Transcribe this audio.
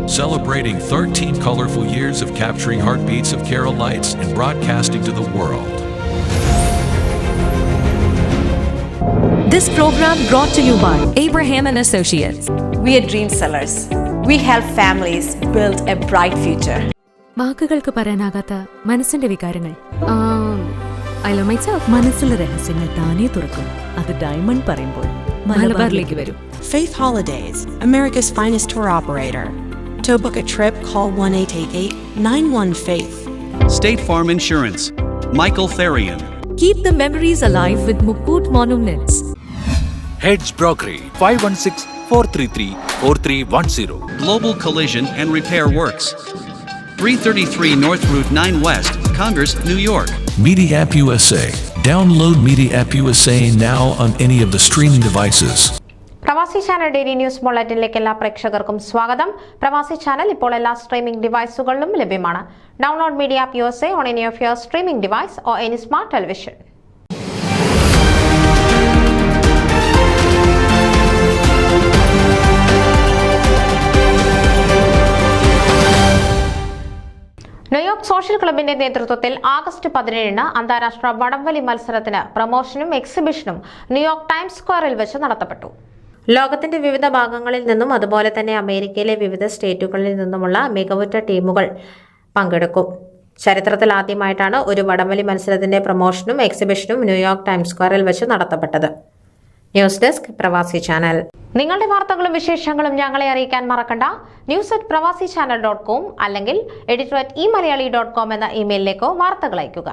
celebrating 13 colorful years of capturing heartbeats of Kerala lights and broadcasting to the world. This program brought to you by Abraham and Associates. We are dream sellers. We help families build a bright future. വാക്കുകൾക്ക് പറയാനാകാത്ത മനസ്സിന്റെ വികാരങ്ങൾ. I love myself. മനസ്സിലെ രഹസ്യങ്ങൾ താനേ തുറക്കും. അത് diamond പറയുമ്പോൾ മലബാറിലേക്ക് വരും. Faith Holidays, America's finest tour operator. To book a trip, call 1-888-91-FAITH. State Farm Insurance, Michael Therian. Keep the memories alive with Mukut Monuments. Heads Brokery 516-433-4310. Global Collision and Repair Works, 333 North Route 9 West, Congress, New York. Media App USA. Download Media App USA now on any of the streaming devices. പ്രവാസി channel daily news ബുള്ളറ്റിനിലേക്ക് എല്ലാ പ്രേക്ഷകർക്കും സ്വാഗതം. പ്രവാസി channel ഇപ്പോൾ എല്ലാ streaming ഡിവൈസുകളിലും ലഭ്യമാണ്. Download media app USA on any of your streaming device or any smart television. New York social ക്ലബിന്റെ നേതൃത്വത്തിൽ ആഗസ്റ്റ് 17-ന് അന്താരാഷ്ട്ര വടംവലി മത്സരത്തിന് പ്രമോഷനും എക്സിബിഷനും ന്യൂയോർക്ക് ടൈംസ് സ്ക്വയറിൽ വെച്ച് നടത്തപ്പെട്ടു. ലോകത്തിന്റെ വിവിധ ഭാഗങ്ങളിൽ നിന്നും അതുപോലെ തന്നെ അമേരിക്കയിലെ വിവിധ സ്റ്റേറ്റുകളിൽ നിന്നുമുള്ള മികവുറ്റ ടീമുകൾ പങ്കെടുക്കും. ചരിത്രത്തിൽ ആദ്യമായിട്ടാണ് ഒരു വടംവലി മത്സരത്തിന്റെ പ്രമോഷനും എക്സിബിഷനും ന്യൂയോർക്ക് ടൈംസ് സ്ക്വയറിൽ വെച്ച് നടത്തപ്പെട്ടത്. ന്യൂസ് ഡെസ്ക് പ്രവാസി ചാനൽ. നിങ്ങളുടെ വാർത്തകളും വിശേഷങ്ങളും ഞങ്ങളെ അറിയിക്കാൻ മറക്കണ്ട. news@pravasichannel.com അല്ലെങ്കിൽ editor@eMalayali.com എന്ന ഇമെയിലിലേക്കോ വാർത്തകൾ അയയ്ക്കുക.